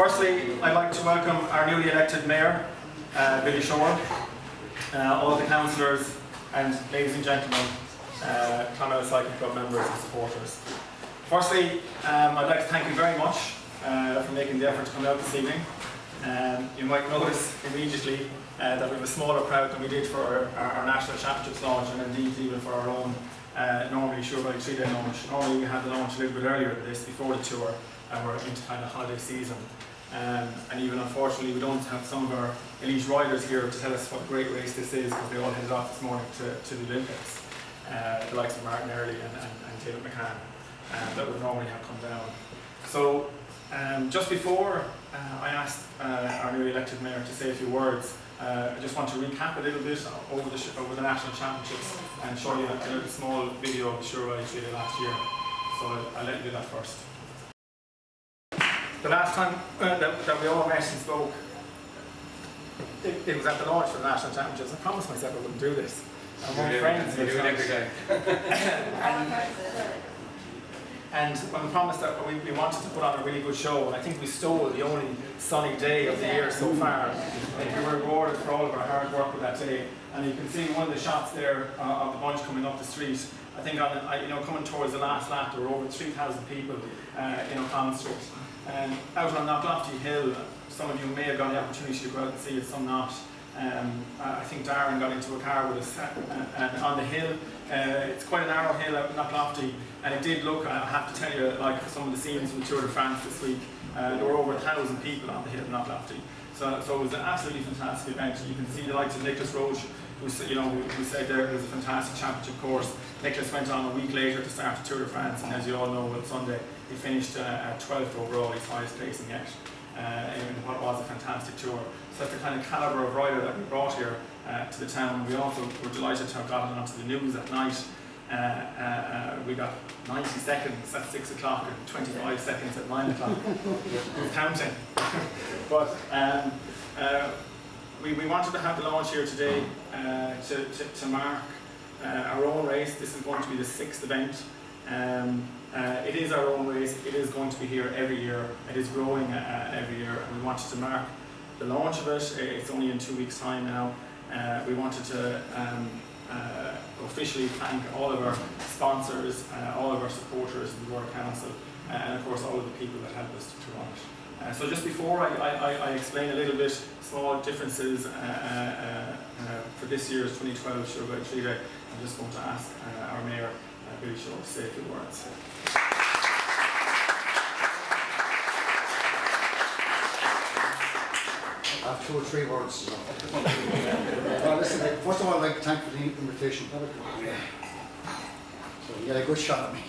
Firstly, I'd like to welcome our newly elected Mayor, Valey, all the councillors and ladies and gentlemen, Clonmel Cycling Club members and supporters. Firstly, I'd like to thank you very much for making the effort to come out this evening. You might notice immediately that we have a smaller crowd than we did for our National Championships launch, and indeed even for our own normally Suir 3-day launch. Normally we had the launch a little bit earlier than this, before the tour, and we're into kind of holiday season. And even unfortunately we don't have some of our elite riders here to tell us what a great race this is, because they all headed off this morning to the Olympics. The likes of Martin Early and David McCann that would normally have come down. So just before I asked our newly elected Mayor to say a few words, I just want to recap a little bit over the National Championships and show you a small video of the Suir 3-day last year. So I'll let you do that first. The last time that we all met and spoke, it was at the launch for the National Championships. I promised myself I wouldn't do this. I'm one friends. You do it every day. And when we promised that we wanted to put on a really good show, and I think we stole the only sunny day of the year so far. And we were rewarded for all of our hard work with that day. And you can see one of the shots there of the bunch coming up the street. I think coming towards the last lap, there were over 3,000 people in O'Connell Street. And out on Knocklofty Hill, some of you may have got the opportunity to go out and see it, some not. I think Darren got into a car with us and on the hill. It's quite a narrow hill out in Knocklofty, and it did look, I have to tell you, like some of the scenes from the Tour de France this week. There were over 1,000 people on the hill in Knocklofty. So it was an absolutely fantastic event. You can see the likes of Nicholas Roche, who said there was a fantastic championship course. Nicholas went on a week later to start the Tour de France, and as you all know, on Sunday he finished 12th overall, his highest placing yet, in what was a fantastic tour. So that's the kind of calibre of rider that we brought here to the town. We also were delighted to have gotten onto the news at night. We got 90 seconds at 6 o'clock and 25 seconds at 9 o'clock. We're counting. But we wanted to have the launch here today to mark our own race. This is going to be the 6th event. It is our own race. It is going to be here every year. It is growing every year, and we wanted to mark the launch of it. It's only in 2 weeks' time now. We wanted to officially thank all of our sponsors, all of our supporters in the Borough Council, and of course all of the people that helped us to run it. So just before I explain a little bit small differences for this year's 2012 Suir 3-day, I'm just going to ask our Mayor, Valey, to say a few words. I have 2 or 3 words. Well, listen, first of all, I'd like to thank you for the invitation. So you get a good shot at me.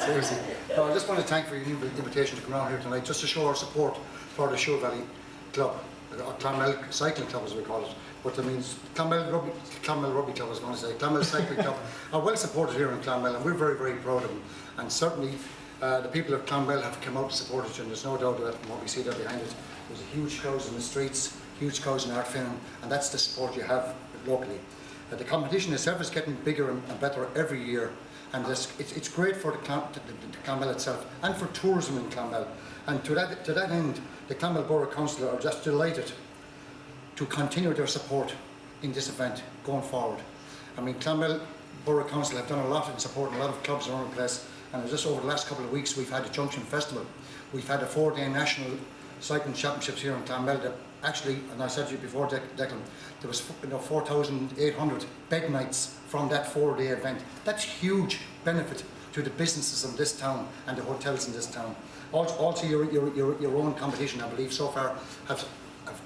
Seriously. No, I just want to thank you for your invitation to come around here tonight, just to show our support for the Suir Valley Club, or Clonmel Cycling Club as we call it. But that means Clonmel Rugby Club, I was going to say. Clonmel Cycling Club are well supported here in Clonmel, and we're very, very proud of them. And certainly the people of Clonmel have come out to support it, and there's no doubt that from what we see there behind it. There's a huge crowds in the streets, huge crowds in Ardfinnan, and that's the support you have locally. The competition itself is getting bigger and better every year, and it's great for the Clonmel itself and for tourism in Clonmel. And to that end, the Clonmel Borough Council are just delighted to continue their support in this event going forward. I mean, Clonmel Borough Council have done a lot in supporting a lot of clubs around the place, and just over the last couple of weeks we've had a Junction Festival. We've had a 4-day national cycling championships here in Clonmel that actually, and I said to you before, Declan, there was 4,800 bed nights from that 4-day event. That's huge benefit to the businesses in this town and the hotels in this town. Also your own competition, I believe, so far have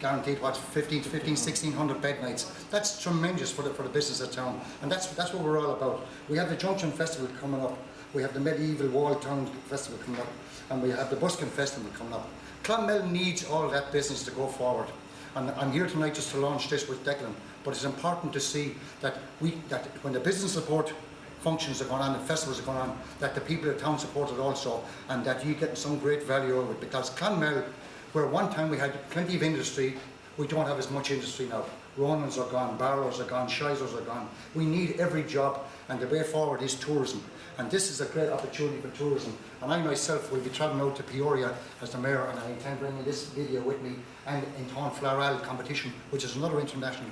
guaranteed what 1,600 bed nights. That's tremendous for the business of town, and that's what we're all about. We have the Junction Festival coming up. We have the Medieval Wall Town Festival coming up, and we have the Buskin Festival coming up. Clonmel needs all that business to go forward, and I'm here tonight just to launch this with Declan. But it's important to see that when the business support functions are going on, the festivals are going on, that the people of town support it also, and that you get some great value of it. Because Clonmel, where one time we had plenty of industry, we don't have as much industry now. Ronans are gone, barrows are gone, shizers are gone. We need every job, and the way forward is tourism. And this is a great opportunity for tourism. And I myself will be travelling out to Peoria as the mayor, and I intend bringing this video with me, and in Town Floral competition, which is another international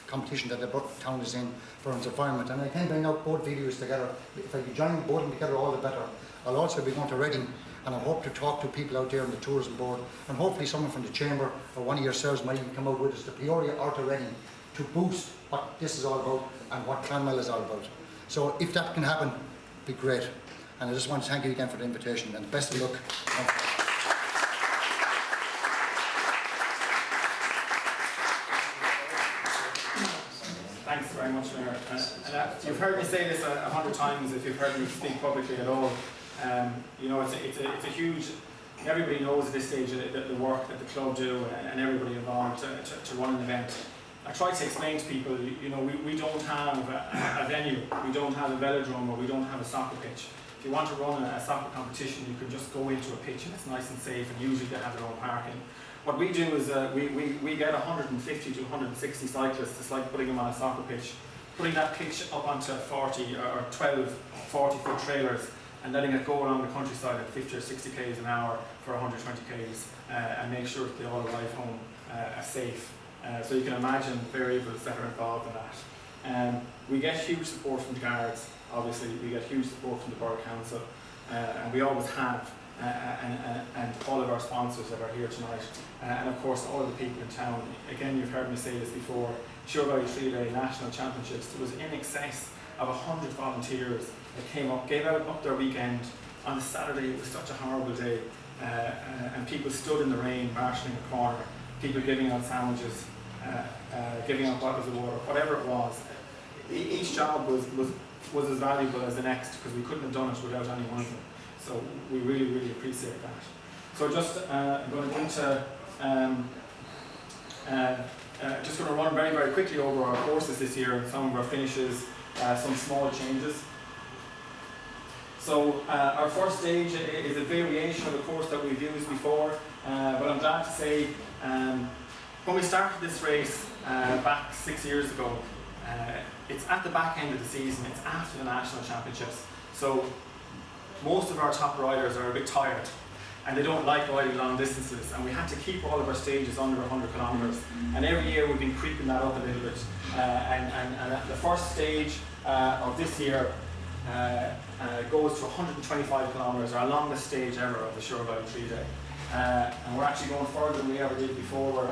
competition that the town is in for its environment. And I intend bringing out both videos together. If I could join both of them together, all the better. I'll also be going to Reading, and I hope to talk to people out there on the tourism board, and hopefully someone from the chamber or one of yourselves might even come out with us to Peoria or to Reading to boost what this is all about and what Clonmel is all about. So if that can happen, it'd be great. And I just want to thank you again for the invitation, and best of luck. Thanks very much, Mayor. You've heard me say this 100 times if you've heard me speak publicly at all. You know, it's a huge. Everybody knows at this stage the work that the club do and everybody involved to run an event. I try to explain to people, you know, we don't have a venue, we don't have a velodrome, or we don't have a soccer pitch. If you want to run a soccer competition, you can just go into a pitch and it's nice and safe, and usually they have their own parking. What we do is we get 150 to 160 cyclists. It's like putting them on a soccer pitch, putting that pitch up onto 40 or 12 40-foot trailers and letting it go along the countryside at 50 or 60 k's an hour for 120 k's and make sure that they all arrive home safe. So you can imagine variables that are involved in that. We get huge support from the guards, obviously. We get huge support from the Borough Council, and we always have. And all of our sponsors that are here tonight, and of course all of the people in town. Again, you've heard me say this before, Suir Valey 3-Day National Championships, there was in excess of 100 volunteers that came up, gave up their weekend. On the Saturday, it was such a horrible day, and people stood in the rain, marshalling a corner, people giving out sandwiches, giving out bottles of water, whatever it was. Each job was as valuable as the next, because we couldn't have done it without any one of them. So we really, really appreciate that. So just going into, just going to run very, very quickly over our courses this year and some of our finishes, some small changes. So our first stage is a variation of a course that we've used before, but I'm glad to say when we started this race back 6 years ago, it's at the back end of the season, it's after the National Championships. So most of our top riders are a bit tired and they don't like riding long distances, and we had to keep all of our stages under 100 kilometres, and every year we've been creeping that up a little bit, and the first stage of this year goes to 125 kilometres, our longest stage ever of the Suir Valey 3-Day. And we're actually going further than we ever did before.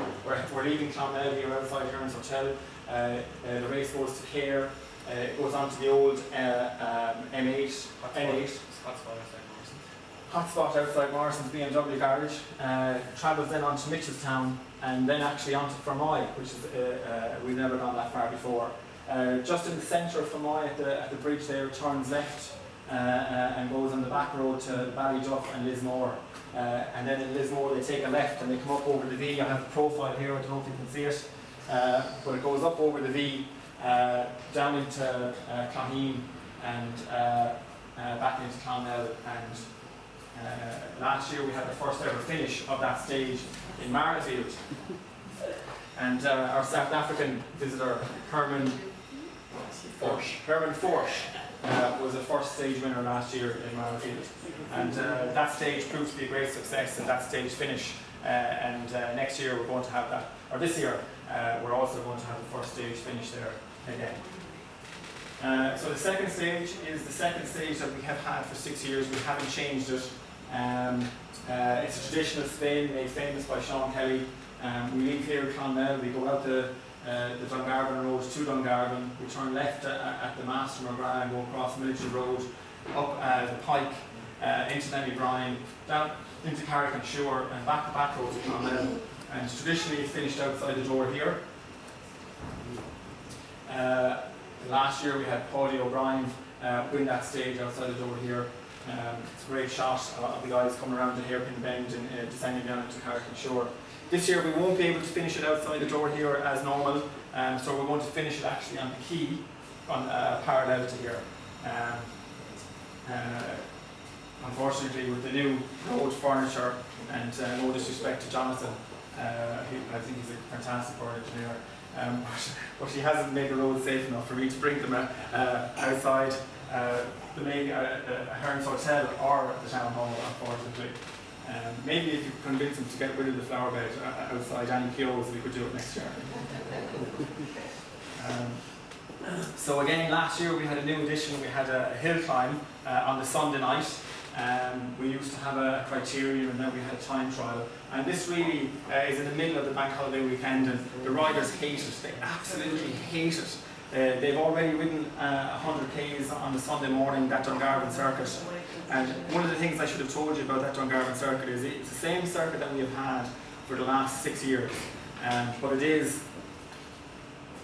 We're leaving Clonmel here outside Hearn's Hotel. The race goes to Cahir. It goes on to the old M8, N8. Hotspot outside Morrison's BMW garage. Travels then on to Mitchelstown, and then actually on to Fermoy, which is we've never gone that far before. Just in the centre of Fermoy at the bridge there, turns left and goes on the back road to Ballyduff and Lismore. And then in Lismore they take a left and they come up over the V. I have the profile here, I don't know if you can see it, but it goes up over the V, down into Clogheen and back into Clonmel. And last year we had the first ever finish of that stage in Marrafield. And our South African visitor, Herman Forsch, was the first stage winner last year in Marrafield. And that stage proved to be a great success, and that stage finish. And next year we're going to have that, or this year, we're also going to have the first stage finish there again. So the second stage is the second stage that we have had for 6 years. We haven't changed it. It's a traditional spin made famous by Sean Kelly. We leave here at Clonmel, we go out the Dungarvan Road to Dungarvan, we turn left at the Master McGrath and go across Military Road, up the Pike, into Lenny Bryan, down into Carrick and Suir, and back the back road to Clonmel. And traditionally it's finished outside the door here. Last year we had Paudie O'Brien win that stage outside the door here. It's a great shot of the guys coming around the hairpin bend and descending down into Carrick and Suir. This year we won't be able to finish it outside the door here as normal, so we're going to finish it actually on the quay, on parallel to here. Unfortunately, with the new road furniture, and no disrespect to Jonathan, I think he's a fantastic board engineer. But he hasn't made the road safe enough for me to bring them outside the main Hearns Hotel or the town hall, unfortunately. Maybe if you could convince him to get rid of the flower bed outside any POs, we could do it next year. So again, last year we had a new addition. We had a hill climb on the Sunday night. We used to have a criteria, and then we had a time trial. And this really is in the middle of the bank holiday weekend, and the riders hate it. They absolutely hate it. They've already ridden 100 k's on the Sunday morning, that Dungarvan circuit. And one of the things I should have told you about that Dungarvan circuit is it's the same circuit that we have had for the last 6 years. But it is,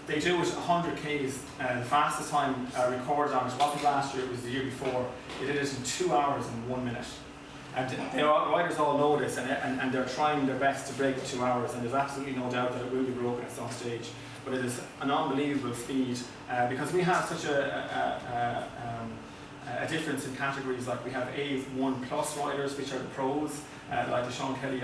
they do it 100 k's. The fastest time recorded on it wasn't last year, it was the year before. They did it in 2 hours and 1 minute. And the riders all know this, and they're trying their best to break the 2 hours, and there's absolutely no doubt that it will be broken at some stage. But it is an unbelievable speed, because we have such a difference in categories. Like we have A1 plus riders, which are the pros, like the Sean Kelly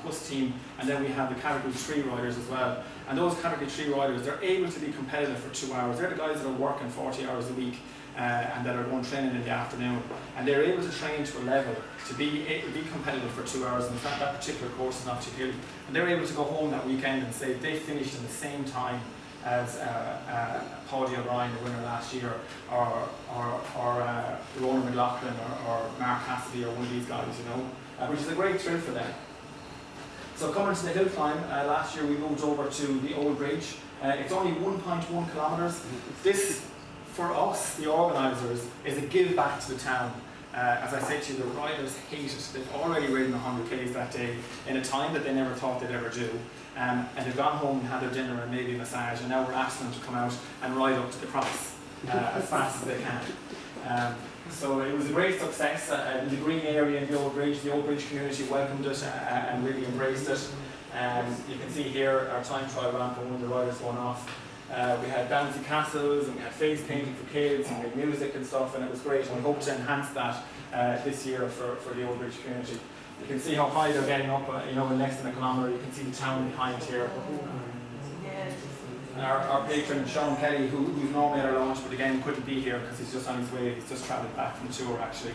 Plus team, and then we have the category 3 riders as well. And those category 3 riders, they're able to be competitive for 2 hours. They're the guys that are working 40 hours a week and that are going training in the afternoon, and they're able to train to a level to be competitive for 2 hours. And that particular course is not too hilly, and they're able to go home that weekend and say they finished in the same time as Paudie O'Brien, the winner last year, or Ronan McLaughlin, or Mark Cassidy, or one of these guys, you know, which is a great thrill for them. So coming to the hill climb, last year we moved over to the old bridge. It's only 1.1 kilometres. This, for us, the organisers, is a give back to the town. As I said to you, the riders hate it. They've already ridden 100 k's that day in a time that they never thought they'd ever do. And they've gone home and had their dinner and maybe a massage, and now we're asking them to come out and ride up to the cross as fast as they can. So it was a great success. In the green area in the old bridge community welcomed it and really embraced it. You can see here our time trial ramp and one of the riders going off. We had bouncy castles, and we had face painting for kids, and we had music and stuff, and it was great. And we hope to enhance that this year for the old bridge community. You can see how high they're getting up, you know, in less than a kilometre. You can see the town behind here. And our patron, Sean Kelly, who's normally at our launch, but again couldn't be here because he's just on his way. He's just travelled back from tour, actually,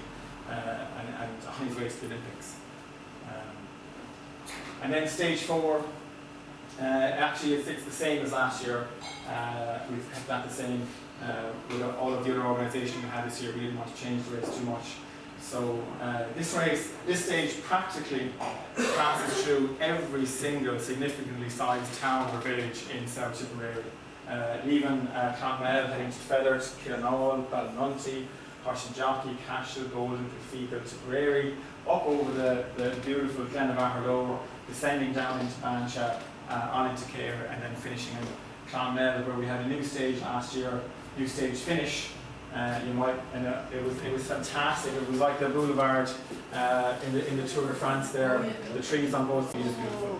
and on his way to the Olympics. And then stage 4, actually it's the same as last year. We've kept that the same with all of the other organisations we had this year. We didn't want to change the race too much. So this stage practically passes through every single significantly sized town or village in South Tipperary. Leaving Clonmel, heading to Feathers, Killinall, Ballinunty, Horshinjockey, Cashel, Golden, Kilfeacle, Tipperary, up over the beautiful Glen of Aherlow, descending down into Bansha, on into Cahir, and then finishing in Clonmel, where we had a new stage last year, new stage finish. It was fantastic. It was like the boulevard in the Tour de France there. The trees on both sides, beautiful.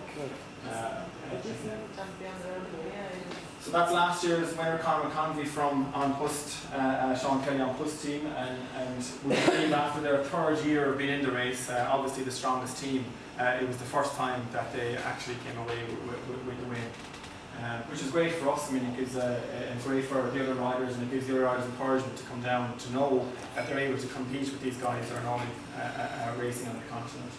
So that's last year's winner, Conor McConvey from On Pust, Sean Kelly On Pust team, and we believe after their 3rd year of being in the race, obviously the strongest team. It was the first time that they actually came away with the win. Which is great for us. I mean, it's great for the other riders, and it gives the other riders encouragement to come down to know that they're able to compete with these guys that are normally racing on the continent.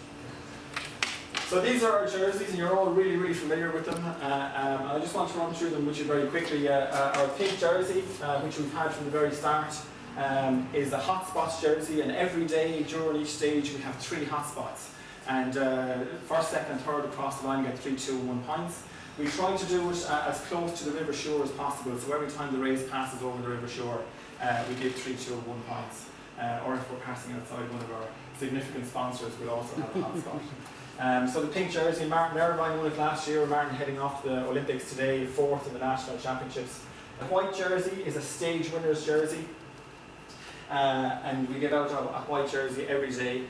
So these are our jerseys, and you're all really, really familiar with them. I just want to run through them with you very quickly. Our pink jersey, which we've had from the very start, is a hotspots jersey, and every day during each stage we have 3 hotspots. And first, second, and third across the line get 3, 2, 1 points. We try to do it as close to the River Suir as possible, so every time the race passes over the River Suir, we give 3, 2, 1 points. Or if we're passing outside one of our significant sponsors, we'll also have a hotspot. So the pink jersey, Martin Irvine won it last year. Martin heading off the Olympics today, 4th in the National Championships. The white jersey is a stage winner's jersey. And we give out a white jersey every day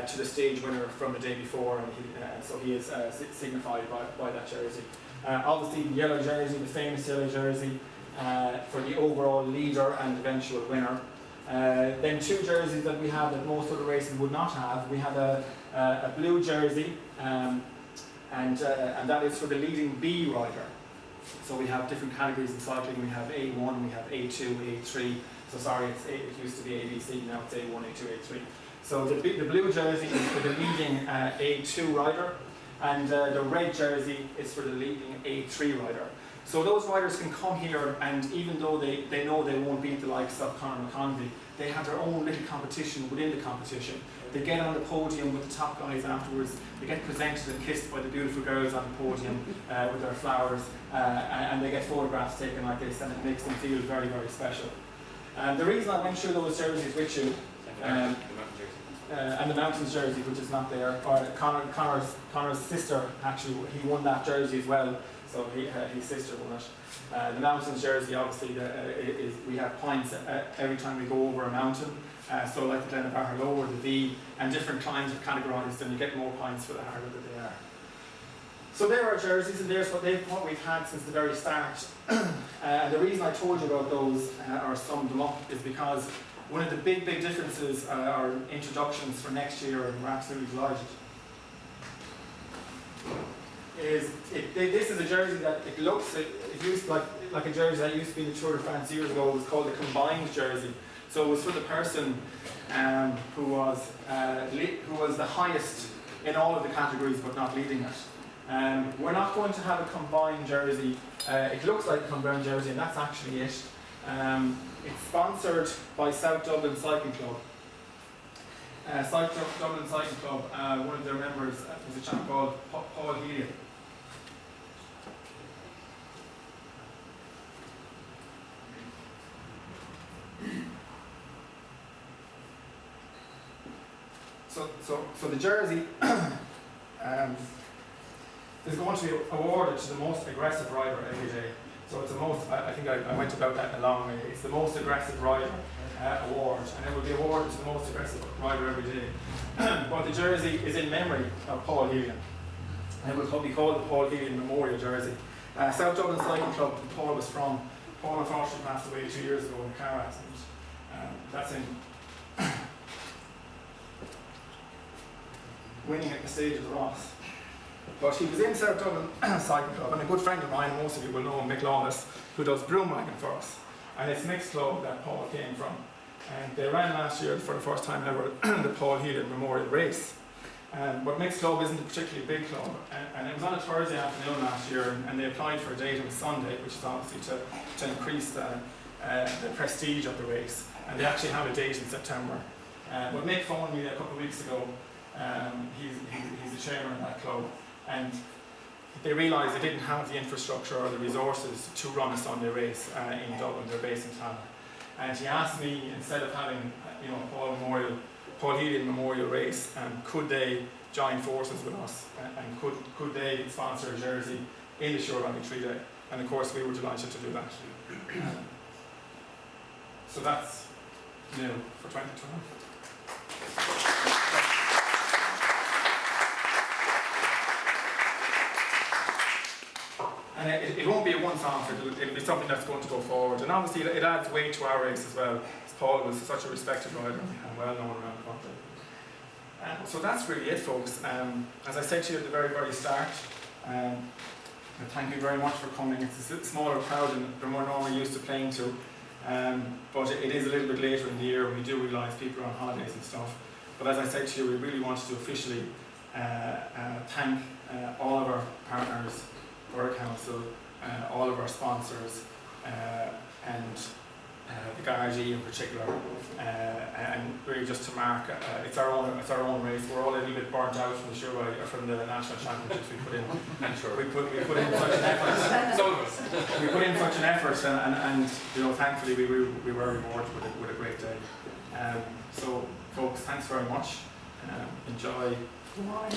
to the stage winner from the day before, and so he is signified by that jersey. Obviously the yellow jersey, the famous yellow jersey, for the overall leader and eventual winner. Then 2 jerseys that we have that most other races would not have. We have a blue jersey and that is for the leading B rider. So we have different categories in cycling. We have A1, we have A2, A3. So sorry, it used to be ABC, now it's A1, A2, A3. So the blue jersey is for the leading A2 rider, and the red jersey is for the leading A3 rider. So those riders can come here, and even though they know they won't beat the likes of Conor McConvey, they have their own little competition within the competition. They get on the podium with the top guys afterwards. They get presented and kissed by the beautiful girls on the podium with their flowers, and they get photographs taken like this, and it makes them feel very, very special. The reason I went through those jerseys with you, and the Mountains jersey, which is not there, or Conor's sister, actually, he won that jersey as well, so his sister won it. The Mountains jersey, obviously, we have points every time we go over a mountain. So like the Glenavara Low or the V, and different climbs are categorised, and you get more points for the harder that they are. So there are jerseys, and there's what we've had since the very start. The reason I told you about those, or summed them up, is because one of the big differences are introductions for next year, and we're absolutely delighted. This is a jersey that it used like a jersey that used to be in the Tour de France years ago. It was called the combined jersey. So it was for the person who was the highest in all of the categories, but not leading it. We're not going to have a combined jersey. It looks like a combined jersey, and that's actually it. It's sponsored by South Dublin Cycling Club. South Dublin Cycling Club, one of their members was a chap called Paul Healy. So the jersey is going to be awarded to the most aggressive rider every day. So it's the most, I think I went about that a long way. It's the most aggressive rider award, and it will be awarded to the most aggressive rider every day. But the jersey is in memory of Paul Healy, and it will be called the Paul Healy Memorial Jersey. South Dublin Cycling Club, Paul was from. Paul unfortunately passed away 2 years ago in a car accident. That's in winning at the stage of the Ross. But he was in South Dublin Cycling Club, and a good friend of mine, most of you will know him, Mick Lawless, who does broom wagon for us. And it's Mick's club that Paul came from. And they ran last year for the first time ever the Paul Healy Memorial Race. But Mick's club isn't a particularly big club, and it was on a Thursday afternoon last year, and they applied for a date on a Sunday, which is obviously to increase the prestige of the race. And they actually have a date in September. But Mick phoned me a couple of weeks ago. He's the chairman of that club, and they realised they didn't have the infrastructure or the resources to run a Sunday race in Dublin. They're based in Tana, and he asked me, instead of having Paul Healy Memorial Race, could they join forces with us, and could they sponsor a jersey in the Suir Valey 3-day? And of course we were delighted to do that. So that's new for 2020. And it won't be a once-off, it'll be something that's going to go forward. And obviously it adds weight to our race as well. Paul was such a respected rider and well known around the country. So that's really it, folks. As I said to you at the very, very start, thank you very much for coming. It's a smaller crowd than we're normally used to playing to. But it is a little bit later in the year, and we do realise people are on holidays and stuff. But as I said to you, we really wanted to officially thank all of our partners, Borough Council, all of our sponsors, and the Gardaí in particular, and really just to mark, it's our own race. We're all a little bit burnt out from the Suir Valey, or from the national championships we put in. We put in such an effort. So we put in such an effort, and you know, thankfully we were rewarded with a great day. So folks, thanks very much. Enjoy the wine.